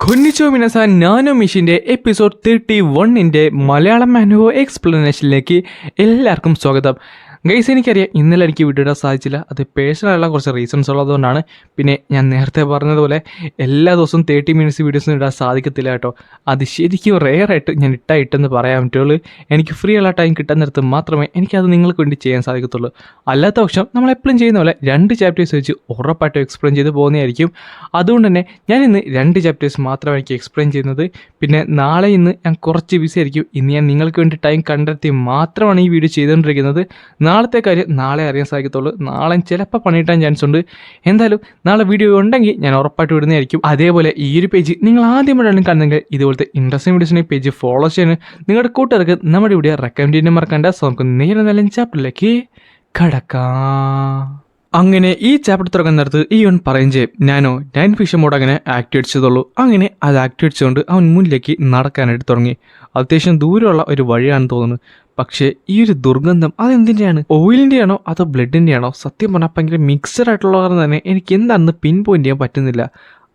കൊന്നിച്ചോ മിനസാൻ nano മിഷിൻ്റെ episode 31ൻ്റെ Malayalam മാനുവോ എക്സ്പ്ലനേഷനിലേക്ക് എല്ലാവർക്കും സ്വാഗതം. Guys, എനിക്കറിയാം ഇന്നലെ എനിക്ക് വീഡിയോ ഇടാൻ സാധിച്ചില്ല. അത് പേഴ്സണലായുള്ള കുറച്ച് റീസൺസ് ഉള്ളതുകൊണ്ടാണ്. പിന്നെ ഞാൻ നേരത്തെ പറഞ്ഞതുപോലെ എല്ലാ ദിവസവും 30 മിനിറ്റ്സ് വീഡിയോസ് ഇടാൻ സാധിക്കത്തില്ല കേട്ടോ. അത് ശരിക്കും റെയറായിട്ട് ഞാൻ ഇട്ടെന്ന് പറയാൻ പറ്റുള്ളൂ. എനിക്ക് ഫ്രീ ഉള്ള ടൈം കിട്ടാൻ നേരത്ത് മാത്രമേ എനിക്കത് നിങ്ങൾക്ക് വേണ്ടി ചെയ്യാൻ സാധിക്കത്തുള്ളൂ. അല്ലാത്ത പക്ഷം നമ്മളെപ്പോഴും ചെയ്യുന്ന പോലെ 2 ചാപ്റ്റേഴ്സ് വെച്ച് ഉറപ്പായിട്ടും എക്സ്പ്ലെയിൻ ചെയ്ത് പോകുന്നതായിരിക്കും. അതുകൊണ്ട് തന്നെ ഞാൻ ഇന്ന് 2 ചാപ്റ്റേഴ്സ് മാത്രമാണ് എനിക്ക് എക്സ്പ്ലെയിൻ ചെയ്യുന്നത്. പിന്നെ നാളെ ഇന്ന് ഞാൻ കുറച്ച് ബിസി ആയിരിക്കും. ഇന്ന് ഞാൻ നിങ്ങൾക്ക് വേണ്ടി ടൈം കണ്ടെത്തി മാത്രമാണ് ഈ വീഡിയോ ചെയ്തുകൊണ്ടിരിക്കുന്നത്. നാളത്തെ കാര്യം നാളെ അറിയാൻ സാധിക്കത്തുള്ളൂ. നാളെ ചിലപ്പോൾ പണിയിട്ടാൻ ചാൻസ് ഉണ്ട്. എന്തായാലും നാളെ വീഡിയോ ഉണ്ടെങ്കിൽ ഞാൻ ഉറപ്പായിട്ട് വിടുന്നതായിരിക്കും. അതേപോലെ ഈ ഒരു പേജ് നിങ്ങൾ ആദ്യമായിട്ടാണ് കാണുന്നെങ്കിൽ ഇതുപോലത്തെ ഇൻട്രസ്റ്റിംഗ് വീഡിയോസിനെ പേജ് ഫോളോ ചെയ്യാൻ നിങ്ങളുടെ കൂട്ടുകാർക്ക് നമ്മുടെ വീഡിയോ റെക്കമെൻഡ് ചെയ്യാൻ മറക്കണ്ട. സോ നമുക്ക് നേരെ നല്ല ചാപ്റ്ററിലേക്ക് കടക്കാം. അങ്ങനെ ഈ ചാപ്റ്റർ തുടങ്ങുന്ന നേരത്ത് ഇവൻ പറയും ചെയ്യും, ഞാനോ 9 ഫിഷ് മോഡ് അങ്ങനെ ആക്ടിവേറ്റ് ചെയ്തോളൂ. അങ്ങനെ അത് ആക്ടിവേറ്റ് ചെയ്തുകൊണ്ട് അവൻ മുന്നിലേക്ക് നടക്കാനായിട്ട് തുടങ്ങി. അത്യാവശ്യം ദൂരമുള്ള ഒരു വഴിയാണെന്ന് തോന്നുന്നു. പക്ഷേ ഈ ഒരു ദുർഗന്ധം അതെന്തിൻ്റെയാണ്? ഓയിലിൻ്റെ ആണോ അതോ ബ്ലഡിൻ്റെ ആണോ? സത്യം പറഞ്ഞാൽ ഭയങ്കര മിക്സഡ് ആയിട്ടുള്ള കാരണം തന്നെ എനിക്ക് എന്താണെന്ന് പിൻ പോയിന്റ് ചെയ്യാൻ പറ്റുന്നില്ല.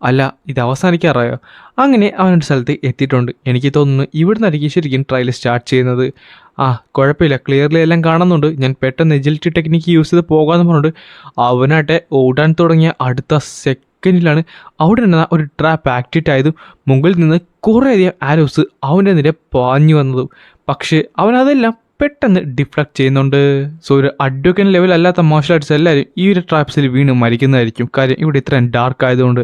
അല്ല, ഇത് അവസാനിക്കാറായോ? അങ്ങനെ അവനൊരു സ്ഥലത്ത് എത്തിയിട്ടുണ്ട്. എനിക്ക് തോന്നുന്നു ഇവിടുന്നായിരിക്കും ശരിക്കും ട്രയൽ സ്റ്റാർട്ട് ചെയ്യുന്നത്. കുഴപ്പമില്ല, ക്ലിയർലി എല്ലാം കാണുന്നുണ്ട്. ഞാൻ പെട്ടെന്ന് എജിലിറ്റി ടെക്നിക്ക് യൂസ് ചെയ്ത് പോകാമെന്ന് പറഞ്ഞിട്ട് അവനാട്ടെ ഓടാൻ തുടങ്ങിയ അടുത്ത സെക്കൻഡിലാണ് അവിടെ നിന്ന് ഒരു ട്രാപ്പ് ആക്ടിവേറ്റ് ആയതും മുകളിൽ നിന്ന് കുറേയധികം ആരോസ് അവൻ്റെ നേരെ പാഞ്ഞു വന്നതും. പക്ഷേ അവനതെല്ലാം പെട്ടെന്ന് ഡിഫ്ലക്ട് ചെയ്യുന്നുണ്ട്. സോ ഒരു അഡ്വക്കേറ്റ് ലെവൽ അല്ലാത്ത മാർഷൽ ആർട്സ് എല്ലാവരും ഈ ഒരു ട്രാപ്സിൽ വീണ് മരിക്കുന്നതായിരിക്കും. കാര്യം ഇവിടെ ഇത്രയും ഡാർക്ക് ആയതുകൊണ്ട്.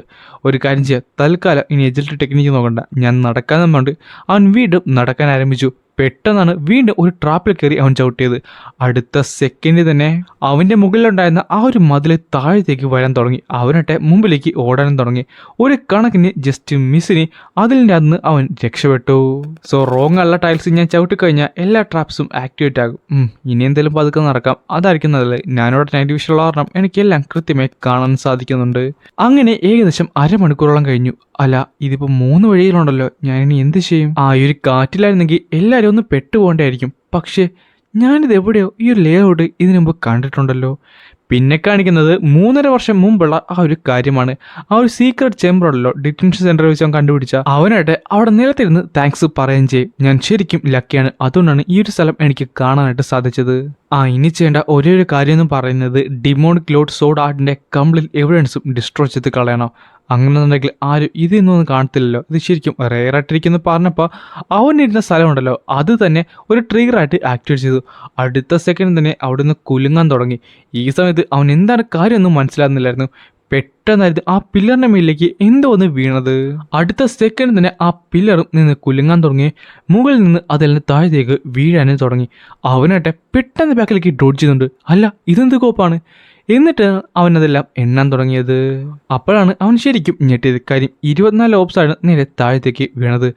ഒരു കാര്യം ചെയ്യാം, തൽക്കാലം ഇനി എജിലിറ്റി ടെക്നിക്ക് നോക്കണ്ട, ഞാൻ നടക്കാമെന്ന് പറഞ്ഞിട്ട് അവൻ വീണ്ടും നടക്കാൻ ആരംഭിച്ചു. പെട്ടെന്നാണ് വീണ്ടും ഒരു ട്രാപ്പിൽ കയറി അവൻ ചവിട്ടിയത്. അടുത്ത സെക്കൻഡിൽ തന്നെ അവൻ്റെ മുകളിലുണ്ടായിരുന്ന ആ ഒരു മതിൽ താഴത്തേക്ക് വരാൻ തുടങ്ങി. അവനട്ടെ മുമ്പിലേക്ക് ഓടാനും തുടങ്ങി. ഒരു കണക്കിന് ജസ്റ്റ് മിസ്സിന് അതിൻ്റെ അന്ന് അവൻ രക്ഷപ്പെട്ടു. സോ റോങ് ഉള്ള ടൈൽസ് ഞാൻ ചവിട്ടിക്കഴിഞ്ഞാൽ എല്ലാ ട്രാപ്സും ആക്ടിവേറ്റ് ആകും. ഇനി എന്തെങ്കിലും പതുക്കെ നടക്കാം, അതായിരിക്കും നല്ലത്. ഞാനിവിടെ നൈറ്റ് വിഷൻ ഉള്ള കാരണം എനിക്കെല്ലാം കൃത്യമായി കാണാൻ സാധിക്കുന്നുണ്ട്. അങ്ങനെ ഏകദേശം അരമണിക്കൂറോളം കഴിഞ്ഞു. അല്ല, ഇതിപ്പോൾ 3 വഴിയിലുണ്ടല്ലോ, ഞാനിനി എന്ത് ചെയ്യും? ഈ ഒരു കാറ്റിലായിരുന്നെങ്കിൽ എല്ലാവരും ഒന്ന് പെട്ടുപോകേണ്ടായിരിക്കും. പക്ഷേ ഞാനിത് എവിടെയോ ഈ ഒരു ലേഔട്ട് ഇതിനു മുമ്പ് കണ്ടിട്ടുണ്ടല്ലോ. പിന്നെ കാണിക്കുന്നത് 3.5 വർഷം മുമ്പുള്ള ആ ഒരു കാര്യമാണ്. ആ ഒരു സീക്രട്ട് ചേമ്പർ ഉണ്ടല്ലോ, ഡിറ്റൻഷൻ സെന്റർ വെച്ച് അവൻ കണ്ടുപിടിച്ച. അവനായിട്ട് അവിടെ നിലത്തിരുന്ന് താങ്ക്സ് പറയുകയും ചെയ്യും. ഞാൻ ശരിക്കും ലക്കിയാണ്, അതുകൊണ്ടാണ് ഈ ഒരു സ്ഥലം എനിക്ക് കാണാനായിട്ട് സാധിച്ചത്. ഇനി ചെയ്യേണ്ട ഒരേ ഒരു കാര്യം എന്ന് പറയുന്നത് ഡിമോണിക് ലോഡ് സോഡ് ആർട്ടിന്റെ കംപ്ലീറ്റ് എവിഡൻസും ഡിസ്ട്രോയ് ചെയ്ത് കളയണം. അങ്ങനെന്നുണ്ടെങ്കിൽ ആരും ഇതൊന്നും കാണത്തില്ലല്ലോ. ഇത് ശരിക്കും റെയറായിട്ടിരിക്കുന്നു പറഞ്ഞപ്പോൾ അവനിരുന്ന സ്ഥലമുണ്ടല്ലോ അത് തന്നെ ഒരു ട്രിഗറായിട്ട് ആക്ടിവേറ്റ് ചെയ്തു. അടുത്ത സെക്കൻഡ് തന്നെ അവിടെ നിന്ന് കുലുങ്ങാൻ തുടങ്ങി. ഈ സമയത്ത് അവൻ എന്താണ് കാര്യമൊന്നും മനസ്സിലാകുന്നില്ലായിരുന്നു. പെട്ടെന്നായിരുന്നു ആ പില്ലറിന്റെ മേലിലേക്ക് എന്തോ ഒന്ന് വീണത്. അടുത്ത സെക്കൻഡ് തന്നെ ആ പില്ലറും നിന്ന് കുലുങ്ങാൻ തുടങ്ങി. മുകളിൽ നിന്ന് അതെല്ലാം താഴത്തേക്ക് വീഴാനും തുടങ്ങി. അവനാട്ടെ പെട്ടെന്ന് ബാക്കിലേക്ക് ഡ്രോഡ് ചെയ്യുന്നുണ്ട്. അല്ല, ഇതെന്ത് കോപ്പാണ്? എന്നിട്ട് അവനതെല്ലാം എണ്ണാൻ തുടങ്ങിയത്. അപ്പോഴാണ് അവൻ ശരിക്കും ഞെട്ടിയത്. കാര്യം 24 ഓപ്സാണ് നേരെ താഴത്തേക്ക് വീണത്.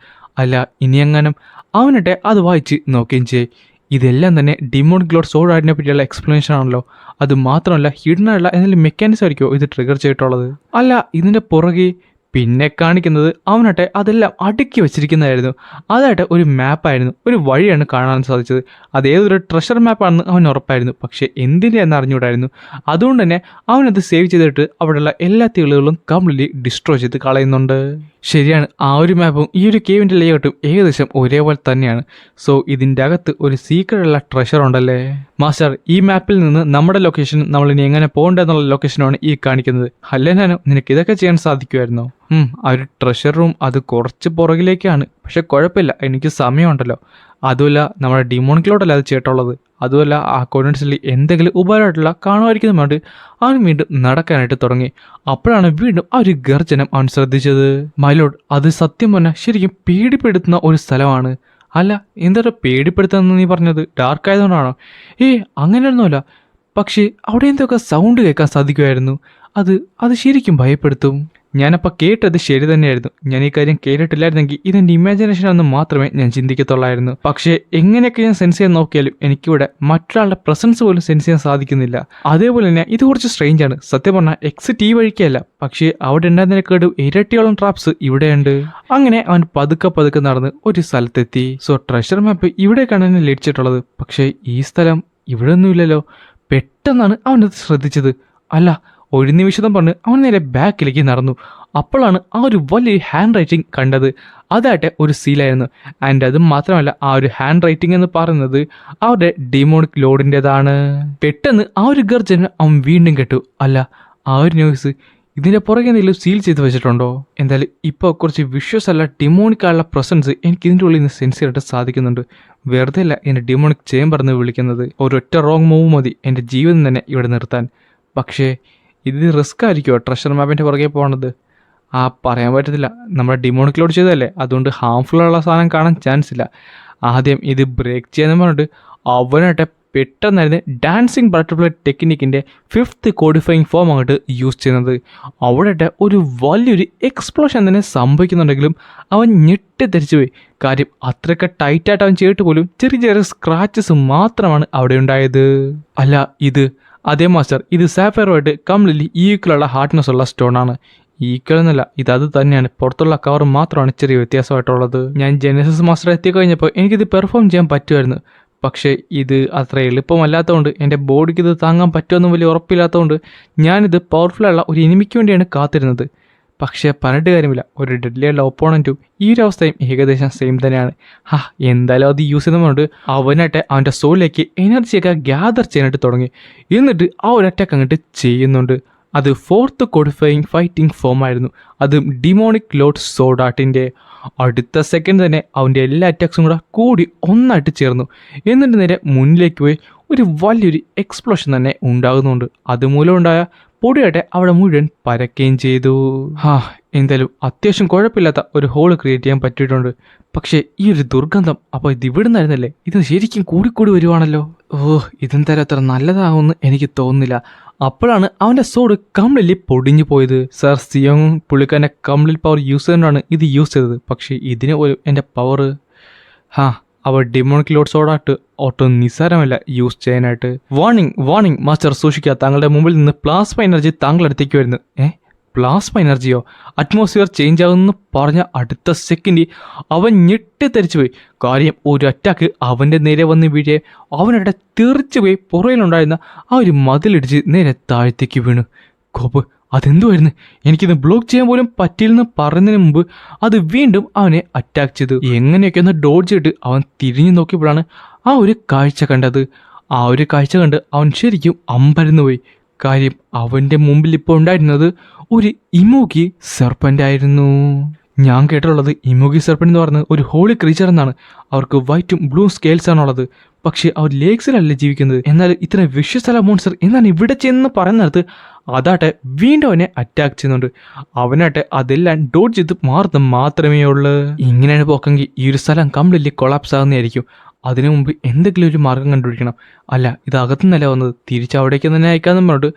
അല്ല, ഇനി എങ്ങാനും അവനട്ടെ അത് വായിച്ച് നോക്കുകയും ചെയ്യും. ഇതെല്ലാം തന്നെ ഡിമോണിക് ലോഡ് സോഡ് ആർട്ടിനെ പറ്റിയുള്ള എക്സ്പ്ലനേഷൻ ആണല്ലോ. അത് മാത്രമല്ല ഹിഡൻ ആയിട്ടുള്ള എന്തെങ്കിലും മെക്കാനിസം ആയിരിക്കുമോ ഇത് ട്രിഗർ ചെയ്തിട്ടുള്ളത്? അല്ല, ഇതിൻ്റെ പുറകെ പിന്നെ കാണിക്കുന്നത് അവനട്ടെ അതെല്ലാം അടുക്കി വെച്ചിരിക്കുന്നതായിരുന്നു. അതായിട്ട് ഒരു മാപ്പായിരുന്നു, ഒരു വഴിയാണ് കാണാൻ സാധിച്ചത്. അത് ഏതൊരു ട്രഷർ മാപ്പാണെന്ന് അവൻ ഉറപ്പായിരുന്നു. പക്ഷേ എന്തിൻ്റെ എന്ന് അറിഞ്ഞുകൂടായിരുന്നു. അതുകൊണ്ട് തന്നെ അവനത് സേവ് ചെയ്തിട്ട് അവിടെയുള്ള എല്ലാ തീളുകളും കംപ്ലീറ്റ്ലി ഡിസ്ട്രോയ് ചെയ്ത് കളയുന്നുണ്ട്. ശരിയാണ്, ആ ഒരു മാപ്പും ഈ ഒരു കേവിൻ്റെ ലേഔട്ടും ഏകദേശം ഒരേപോലെ തന്നെയാണ്. സോ ഇതിൻ്റെ അകത്ത് ഒരു സീക്രട്ട് ഉള്ള ട്രഷർ ഉണ്ടല്ലേ. മാസ്റ്റർ, ഈ മാപ്പിൽ നിന്ന് നമ്മുടെ ലൊക്കേഷൻ നമ്മളിനി എങ്ങനെ പോകേണ്ടതെന്നുള്ള ലൊക്കേഷനാണ് ഈ കാണിക്കുന്നത്. അല്ലേ ഞാനോ, നിനക്ക് ഇതൊക്കെ ചെയ്യാൻ സാധിക്കുമായിരുന്നോ? ആ ഒരു ട്രഷർ റൂം അത് കുറച്ച് പുറകിലേക്കാണ്. പക്ഷെ കുഴപ്പമില്ല, എനിക്ക് സമയമുണ്ടല്ലോ. അതുമല്ല നമ്മുടെ ഡിമോണിക് ലോഡല്ല അത് ചെയ്തിട്ടുള്ളത്. അതുമല്ല ആ കോർഡിനേറ്റ്സിൽ എന്തെങ്കിലും ഉപകാരമായിട്ടുള്ള കാണുമായിരിക്കും വേണ്ടി അവൻ വീണ്ടും നടക്കാനായിട്ട് തുടങ്ങി. അപ്പോഴാണ് വീണ്ടും ആ ഒരു ഗർജനം അവൻ ശ്രദ്ധിച്ചത്. മൈലോഡ്, അത് സത്യം പറഞ്ഞാൽ ശരിക്കും പേടിപ്പെടുത്തുന്ന ഒരു സ്ഥലമാണ്. അല്ല, എന്താ പേടിപ്പെടുത്തുന്ന നീ പറഞ്ഞത്? ഡാർക്ക് ആയതുകൊണ്ടാണോ? അങ്ങനെയൊന്നുമല്ല. പക്ഷേ അവിടെ എന്തൊക്കെ സൗണ്ട് കേൾക്കാൻ സാധിക്കുമായിരുന്നു. അത് ശരിക്കും ഭയപ്പെടുത്തും. ഞാനപ്പോൾ കേട്ടത് ശരി തന്നെയായിരുന്നു. ഞാൻ ഈ കാര്യം കേട്ടിട്ടില്ലായിരുന്നെങ്കിൽ ഇതെൻ്റെ ഇമാജിനേഷനാണെന്ന് മാത്രമേ ഞാൻ ചിന്തിക്കത്തുള്ളായിരുന്നു. പക്ഷേ എങ്ങനെയൊക്കെ ഞാൻ സെൻസ് ചെയ്യാൻ നോക്കിയാലും എനിക്കിവിടെ മറ്റൊരാളുടെ പ്രസൻസ് പോലും സെൻസ് ചെയ്യാൻ സാധിക്കുന്നില്ല. അതേപോലെ തന്നെ ഇത് കുറച്ച് സ്ട്രേഞ്ച് ആണ്. സത്യം പറഞ്ഞാൽ എക്സിറ്റ് ഈ വഴിക്കല്ല, പക്ഷേ അവിടെ ഉണ്ടായിരുന്നതിനെക്കാട് ഇരട്ടിയോളം ട്രാപ്സ് ഇവിടെയുണ്ട്. അങ്ങനെ അവൻ പതുക്കെ നടന്ന് ഒരു സ്ഥലത്തെത്തി. സോ ട്രഷർ മാപ്പ് ഇവിടേക്കാണ് എന്നെ ലഭിച്ചിട്ടുള്ളത്. പക്ഷേ ഈ സ്ഥലം ഇവിടെ ഒന്നുമില്ലല്ലോ. പെട്ടെന്നാണ് അവനത് ശ്രദ്ധിച്ചത്. അല്ല, ഒരു നിമിഷം പറഞ്ഞ് അവൻ നേരെ ബാക്കിലേക്ക് നടന്നു. അപ്പോഴാണ് ആ ഒരു വലിയൊരു ഹാൻഡ് റൈറ്റിംഗ് കണ്ടത്. അതായിട്ട് ഒരു സീലായിരുന്നു. ആൻഡ് അത് മാത്രമല്ല, ആ ഒരു ഹാൻഡ് റൈറ്റിംഗ് എന്ന് പറയുന്നത് അവരുടെ ഡിമോണിക് ലോഡിൻ്റെതാണ്. പെട്ടെന്ന് ആ ഒരു ഗർജന അവൻ വീണ്ടും കേട്ടു. അല്ല, ആ ഒരു ന്യൂസ് ഇതിൻ്റെ പുറകെ എന്തെങ്കിലും സീൽ ചെയ്ത് വെച്ചിട്ടുണ്ടോ? എന്തായാലും ഇപ്പോൾ കുറച്ച് വിഷ്വൽസ് അല്ല ഡിമോണിക്കായുള്ള പ്രസൻസ് എനിക്ക് ഇതിൻ്റെ ഉള്ളിൽ നിന്ന് സെൻസ് ചെയ്യാനായിട്ട് സാധിക്കുന്നുണ്ട്. വെറുതെ അല്ല എൻ്റെ ഡിമോണിക് ചേംബർ എന്ന് വിളിക്കുന്നത്. ഒരൊറ്റ റോങ് മൂവ് മതി എൻ്റെ ജീവിതം തന്നെ ഇവിടെ നിർത്താൻ. പക്ഷേ ഇത് റിസ്ക് ആയിരിക്കുമോ ട്രഷർ മാപ്പിൻ്റെ പുറകെ പോകണത്? പറയാൻ പറ്റത്തില്ല. നമ്മുടെ ഡിമോണിക് ലോഡ് ചെയ്തതല്ലേ, അതുകൊണ്ട് ഹാംഫുൾ ഉള്ള സാധനം കാണാൻ ചാൻസ് ഇല്ല. ആദ്യം ഇത് ബ്രേക്ക് ചെയ്യാന്ന് പറഞ്ഞിട്ട് അവനായിട്ട് പെട്ടെന്നായിരുന്നു ഡാൻസിങ് ബട്ടർഫ്ലൈ ടെക്നിക്കിൻ്റെ 5th കോഡിഫയിങ് ഫോം അങ്ങോട്ട് യൂസ് ചെയ്യുന്നത്. അവിടെ ഒരു വലിയൊരു എക്സ്പ്ലോഷൻ തന്നെ സംഭവിക്കുന്നുണ്ടെങ്കിലും അവൻ ഞെട്ടിത്തെറിച്ചു പോയി. കാര്യം അത്രയൊക്കെ ടൈറ്റായിട്ട് അവൻ ചെയ്തിട്ട് പോലും ചെറിയ ചെറിയ സ്ക്രാച്ചസ് മാത്രമാണ് അവിടെ ഉണ്ടായത്. അല്ല, അതേ മാസ്റ്റർ, ഇത് സാഫയറുമായിട്ട് കംപ്ലീറ്റ്ലി ഈക്വലുള്ള ഹാർഡ്നെസ് ഉള്ള സ്റ്റോണാണ്. ഈക്വൽ എന്നല്ല, അത് തന്നെയാണ്. പുറത്തുള്ള കവർ മാത്രമാണ് ചെറിയ വ്യത്യാസമായിട്ടുള്ളത്. ഞാൻ ജെനസിസ് മാസ്റ്റർ എത്തിക്കഴിഞ്ഞപ്പോൾ എനിക്കിത് പെർഫോം ചെയ്യാൻ പറ്റുമായിരുന്നു. പക്ഷേ ഇത് അത്ര എളുപ്പമല്ലാത്തതുകൊണ്ട്, എൻ്റെ ബോഡിക്ക് ഇത് താങ്ങാൻ പറ്റുമെന്നും വലിയ ഉറപ്പില്ലാത്തതുകൊണ്ട് ഞാനിത് പവർഫുള്ളുള്ള ഒരു എനിമിക്ക് വേണ്ടിയാണ് കാത്തിരുന്നത്. പക്ഷേ പറഞ്ഞിട്ട് കാര്യമില്ല, ഒരു ഡെഡ്ലിയുള്ള ഒപ്പോണൻറ്റും ഈ ഒരു അവസ്ഥയും ഏകദേശം സെയിം തന്നെയാണ്. എന്തായാലും അത് യൂസ് ചെയ്യുന്നതുകൊണ്ട് അവനായിട്ട് അവൻ്റെ സോളിലേക്ക് എനർജിയൊക്കെ ഗ്യാദർ ചെയ്യാനായിട്ട് തുടങ്ങി. എന്നിട്ട് ആ ഒരു അറ്റാക്ക് അങ്ങോട്ട് ചെയ്യുന്നുണ്ട്. അത് 4th കോഡിഫയിങ് ഫൈറ്റിംഗ് ഫോമായിരുന്നു. അത് ഡിമോണിക് ലോഡ് സോഡാട്ടിൻ്റെ. അടുത്ത സെക്കൻഡ് തന്നെ അവൻ്റെ എല്ലാ അറ്റാക്സും കൂടി ഒന്നായിട്ട് ചേർന്നു. എന്നിട്ട് നേരെ മുന്നിലേക്ക് പോയി ഒരു വലിയൊരു എക്സ്പ്ലോഷൻ തന്നെ ഉണ്ടാകുന്നുണ്ട്. അതുമൂലം ഉണ്ടായ പൊടിയായിട്ട് അവിടെ മുഴുവൻ പരക്കുകയും ചെയ്തു. എന്തായാലും അത്യാവശ്യം കുഴപ്പമില്ലാത്ത ഒരു ഹോള് ക്രിയേറ്റ് ചെയ്യാൻ പറ്റിയിട്ടുണ്ട്. പക്ഷേ ഈ ഒരു ദുർഗന്ധം അപ്പോൾ ഇത് ഇവിടുന്നായിരുന്നല്ലേ? ഇത് ശരിക്കും കൂടിക്കൂടി വരുവാണല്ലോ. ഇതെന്തായാലും അത്ര നല്ലതാകുമെന്ന് എനിക്ക് തോന്നുന്നില്ല. അപ്പോഴാണ് അവൻ്റെ സോഡ് കംപ്ലീറ്റ്ലി പൊടിഞ്ഞു പോയത്. സർ സിയോങ് പുള്ളിക്കാരൻ്റെ കംപ്ലീറ്റ് പവർ യൂസ് ചെയ്തുകൊണ്ടാണ് ഇത് യൂസ് ചെയ്തത്. പക്ഷേ ഇതിന് പോലും എൻ്റെ പവർ അവർ ഡിമോണിക് ലോഡ് സോഡായിട്ട് ഒട്ടും നിസ്സാരമല്ല യൂസ് ചെയ്യാനായിട്ട്. വാർണിംഗ് മാസ്റ്റർ, സൂക്ഷിക്കുക. താങ്കളുടെ മുമ്പിൽ നിന്ന് പ്ലാസ്മ എനർജി താങ്കളടുത്തേക്ക് വരുന്നു. പ്ലാസ്മ എനർജിയോ? അറ്റ്മോസ്ഫിയർ ചേഞ്ച് ആകുമെന്ന് പറഞ്ഞ അടുത്ത സെക്കൻഡ് അവൻ ഞെട്ടിത്തെറിച്ചു പോയി. കാര്യം ഒരു അറ്റാക്ക് അവൻ്റെ നേരെ വന്ന് വീഴെ അവനവിടെ തെറിച്ചു പോയി പുറയിലുണ്ടായിരുന്ന ആ ഒരു മതിലിടിച്ച് നേരെ താഴത്തേക്ക് വീണു. കോപ്പ്, അതെന്തുമായിരുന്നു? എനിക്കിത് ബ്ലോക്ക് ചെയ്യാൻ പോലും പറ്റില്ലെന്ന് പറയുന്നതിന് മുമ്പ് അത് വീണ്ടും അവനെ അറ്റാക്ക് ചെയ്തു. എങ്ങനെയൊക്കെ ഒന്ന് ഡോഡ്ജ് ചെയ്തിട്ട് അവൻ തിരിഞ്ഞു നോക്കിയപ്പോഴാണ് ആ ഒരു കാഴ്ച കണ്ടത്. ആ ഒരു കാഴ്ച കണ്ട് അവൻ ശരിക്കും അമ്പരന്നു പോയി. കാര്യം അവൻ്റെ മുമ്പിൽ ഇപ്പോൾ ഉണ്ടായിരുന്നത് ഒരു ഇമോഗി സെർപ്പൻ്റ് ആയിരുന്നു. ഞാൻ കേട്ടിട്ടുള്ളത് ഇമോഗി സെർപ്പൻ്റ് എന്ന് പറയുന്നത് ഒരു ഹോളി ക്രീച്ചർ എന്നാണ്. അവർക്ക് വൈറ്റും ബ്ലൂ സ്കെയിൽസ് ആണുള്ളത്. പക്ഷേ അവർ ലേക്സിലല്ല ജീവിക്കുന്നത്. എന്നാൽ ഇത്ര വിഷ്യസ് മോൺസ്റ്റർ എന്നാണ് ഇവിടെ ചെയ്യുന്ന പറയുന്നിടത്ത് അതാട്ടെ വീണ്ടും അവനെ അറ്റാക്ക് ചെയ്യുന്നുണ്ട്. അവനാട്ടെ അതെല്ലാം ഡോഡ്ജ് ചെയ്ത് മാറുന്ന മാത്രമേ ഉള്ളൂ. ഇങ്ങനെയാണ് പോക്കെങ്കിൽ ഈ ഒരു സ്ഥലം കംപ്ലീറ്റ്ലി കൊളാപ്സ് ആകുന്നതായിരിക്കും. അതിനു മുമ്പ് എന്തെങ്കിലും ഒരു മാർഗം കണ്ടുപിടിക്കണം. അല്ല, ഇത് അകത്തുനിന്നല്ല വന്നത്, തിരിച്ചവിടേക്ക് തന്നെ അയക്കാമെന്ന് പറഞ്ഞിട്ട്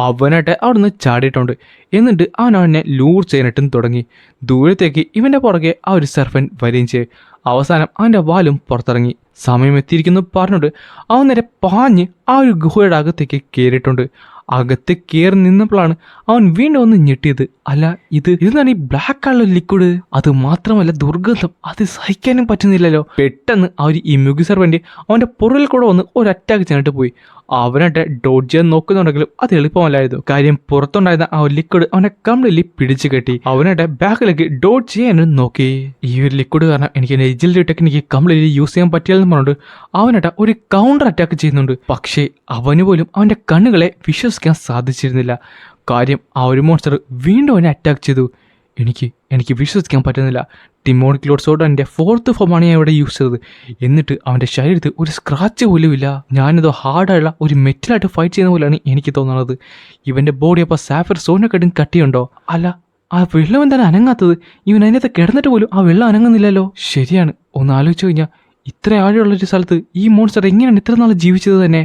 അവനായിട്ട് അവിടുന്ന് ചാടിയിട്ടുണ്ട്. എന്നിട്ട് അവനെ ലൂർ ചെയ്യാനായിട്ടും തുടങ്ങി. ദൂരത്തേക്ക് ഇവൻ്റെ പുറകെ ആ ഒരു സർഫൻ വരികയും ചെയ്യും. അവസാനം അവൻ്റെ വാലും പുറത്തിറങ്ങി. സമയം എത്തിയിരിക്കുന്നു പറഞ്ഞിട്ട് അവൻ നേരെ പാഞ്ഞ് ആ ഒരു ഗുഹയുടെ അകത്തേക്ക് കയറിയിട്ടുണ്ട്. അകത്ത് കയറി നിന്നപ്പോഴാണ് അവൻ വീണ്ടും ഒന്ന് ഞെട്ടിയത്. അല്ല, ഇതാണ് ഈ ബ്ലാക്ക് ആയുള്ള ലിക്വിഡ്. അത് മാത്രമല്ല ദുർഗന്ധം, അത് സഹിക്കാനും പറ്റുന്നില്ലല്ലോ. പെട്ടെന്ന് ആ ഒരു ഇമ്മ്യൂഗി സെർവൻ്റ് അവൻ്റെ പുറകിൽ കൂടെ വന്ന് ഒരു അറ്റാക്ക് ചെയ്യാനായിട്ട് പോയി. അവനായിട്ട് ഡോഡ്ജ് ചെയ്യാൻ നോക്കുന്നുണ്ടെങ്കിലും അത് എളുപ്പമല്ലായിരുന്നു. കാര്യം പുറത്തുണ്ടായിരുന്ന ആ ഒരു ലിക്വിഡ് അവനെ കംപ്ലീറ്റ്ലി പിടിച്ചു കെട്ടി. അവനായിട്ട് ബാക്കിലേക്ക് ഡോഡ്ജ് ചെയ്യാനും നോക്കി. ഈ ഒരു ലിക്വിഡ് കാരണം എനിക്ക് എൻ്റെ എജിലിറ്റി ടെക്നിക്ക് കംപ്ലീറ്റ്ലി യൂസ് ചെയ്യാൻ പറ്റില്ലെന്ന് പറഞ്ഞിട്ട് അവനായിട്ട് ഒരു കൗണ്ടർ അറ്റാക്ക് ചെയ്യുന്നുണ്ട്. പക്ഷേ അവന് പോലും അവൻ്റെ കണ്ണുകളെ വിശ്വസിക്കാൻ സാധിച്ചിരുന്നില്ല. കാര്യം ആ ഒരു മോൺസ്റ്റർ വീണ്ടും അവനെ അറ്റാക്ക് ചെയ്തു. എനിക്ക് വിശ്വസിക്കാൻ പറ്റുന്നില്ല. ഡിമോണിക് ലോഡ് സോഡാൻ്റെ 4th ഫോമാണ് ഞാൻ ഇവിടെ യൂസ് ചെയ്തത്. എന്നിട്ട് അവൻ്റെ ശരീരത്തിൽ ഒരു സ്ക്രാച്ച് പോലും ഇല്ല. ഞാനിതോ ഹാർഡായുള്ള ഒരു മെറ്റലായിട്ട് ഫൈറ്റ് ചെയ്യുന്ന പോലെയാണ് എനിക്ക് തോന്നുന്നത്. ഇവൻ്റെ ബോഡി അപ്പോൾ സാഫയർ സോണിനെക്കാട്ടും കട്ടിയുണ്ടോ? അല്ല, ആ വെള്ളം എന്താണ് അനങ്ങാത്തത്? ഇവൻ അതിനകത്ത് കിടന്നിട്ട് പോലും ആ വെള്ളം അനങ്ങുന്നില്ലല്ലോ. ശരിയാണ്, ഒന്ന് ആലോചിച്ച് കഴിഞ്ഞാൽ ഇത്ര ആഴമുള്ളൊരു സ്ഥലത്ത് ഈ മോൺസ്റ്റർ എങ്ങനെയാണ് ഇത്ര നാൾ ജീവിച്ചത് തന്നെ?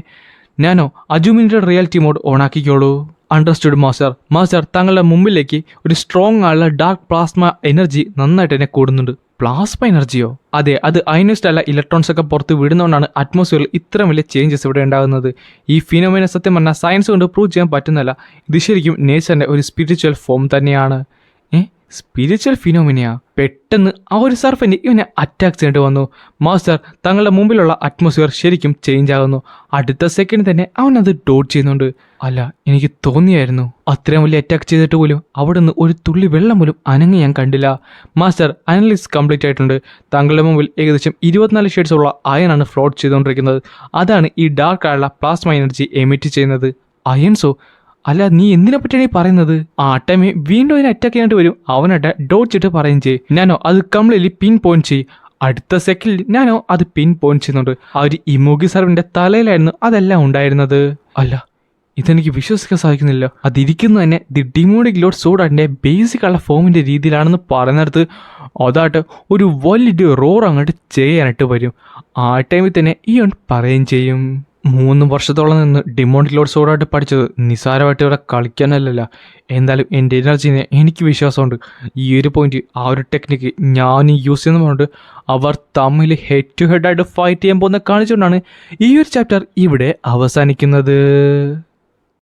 ഞാനോ അജുമിൻ്റെ റിയാലിറ്റി മോഡ് ഓണാക്കിക്കോളൂ. അണ്ടർസ്റ്റുഡ് മാസ്റ്റർ, താങ്കളുടെ മുമ്പിലേക്ക് ഒരു സ്ട്രോങ് ആയുള്ള ഡാർക്ക് പ്ലാസ്മ എനർജി നന്നായിട്ട് തന്നെ കൂടുന്നുണ്ട്. പ്ലാസ്മ എനർജിയോ? അതെ, അത് അയനൈസ്ഡ് അല്ല ഇലക്ട്രോൺസ് ഒക്കെ പുറത്ത് വിടുന്നതുകൊണ്ടാണ് അറ്റ്മോസ്ഫിയറിൽ ഇത്ര വലിയ ചേഞ്ചസ് ഇവിടെ ഉണ്ടാകുന്നത്. ഈ ഫിനോമിന സത്യം പറഞ്ഞാൽ സയൻസ് കൊണ്ട് പ്രൂവ് ചെയ്യാൻ പറ്റുന്നല്ല. ഇത് ശരിക്കും നേച്ചറിൻ്റെ ഒരു സ്പിരിച്വൽ ഫോം തന്നെയാണ്. സ്പിരിച്വൽ ഫിനോമിനയാ. പെട്ടെന്ന് ആ ഒരു സർഫന്റ് ഇവനെ അറ്റാക്ക് ചെയ്യേണ്ടി വന്നു. മാസ്റ്റർ തങ്ങളുടെ മുമ്പിലുള്ള അറ്റ്മോസ്ഫിയർ ശരിക്കും ചേഞ്ച് ആകുന്നു. അടുത്ത സെക്കൻഡ് തന്നെ അവൻ അത് ഡോട്ട് ചെയ്യുന്നുണ്ട്. അല്ല, എനിക്ക് തോന്നിയായിരുന്നു. അത്രയും വലിയ അറ്റാക്ക് ചെയ്തിട്ട് പോലും അവിടെ നിന്ന് ഒരു തുള്ളി വെള്ളം പോലും അനങ്ങി ഞാൻ കണ്ടില്ല. മാസ്റ്റർ, അനലിസിസ് കംപ്ലീറ്റ് ആയിട്ടുണ്ട്. താങ്കളുടെ മുമ്പിൽ ഏകദേശം 24 ഷെയ്ഡ്സ് ഉള്ള അയണാണ് ഫ്ലോട്ട് ചെയ്തുകൊണ്ടിരിക്കുന്നത്. അതാണ് ഈ ഡാർക്ക് ആയുള്ള പ്ലാസ്മ എനർജി എമിറ്റ് ചെയ്യുന്നത്. അയൺസോ? അല്ല, നീ എന്തിനെ പറ്റിയാണ് ഈ പറയുന്നത്? ആ ടൈമേ വീണ്ടും അതിനെ അറ്റാക്ക് ചെയ്യാനായിട്ട് വരും. അവനട്ടെ ഡോച്ചിട്ട് പറയും ചെയ്യും, ഞാനോ അത് കംപ്ലീറ്റ്ലി പിൻ പോയിന്റ് ചെയ്യും. അടുത്ത സെക്കൻഡിൽ ഞാനോ അത് പിൻ പോയിന്റ് ചെയ്യുന്നുണ്ട്. ആ ഒരു ഇമോഗി സർവിന്റെ തലയിലായിരുന്നു അതെല്ലാം ഉണ്ടായിരുന്നത്. അല്ല, ഇതെനിക്ക് വിശ്വസിക്കാൻ സാധിക്കുന്നില്ല. അതിരിക്കുന്നത് തന്നെ ദി ഡിമോണിക് ലോഡ് സോഡാട്ടിന്റെ ബേസിക് ഉള്ള ഫോമിന്റെ രീതിയിലാണെന്ന് പറയുന്നിടത്ത് അതായിട്ട് ഒരു വലിയ റോർ അങ്ങോട്ട് ചെയ്യാനായിട്ട് വരും. ആ ടൈമിൽ തന്നെ ഇവൻ പറയുകയും ചെയ്യും, 3 വർഷത്തോളം നിന്ന് ഡിമോണിക് ലോഡ് സോഡായിട്ട് പഠിച്ചത് നിസാരമായിട്ട് ഇവിടെ കളിക്കാനല്ലല്ല. എന്തായാലും എൻ്റെ എനർജീനെ എനിക്ക് വിശ്വാസമുണ്ട്. ഈ ഒരു പോയിന്റ്, ആ ഒരു ടെക്നിക്ക് ഞാൻ യൂസ് ചെയ്യുന്ന പറഞ്ഞിട്ട് അവർ തമ്മിൽ ഹെഡ് ടു ഹെഡ് ആയിട്ട് ഫൈറ്റ് ചെയ്യാൻ പോകുന്ന കാണിച്ചുകൊണ്ടാണ് ഈ ഒരു ചാപ്റ്റർ ഇവിടെ അവസാനിക്കുന്നത്.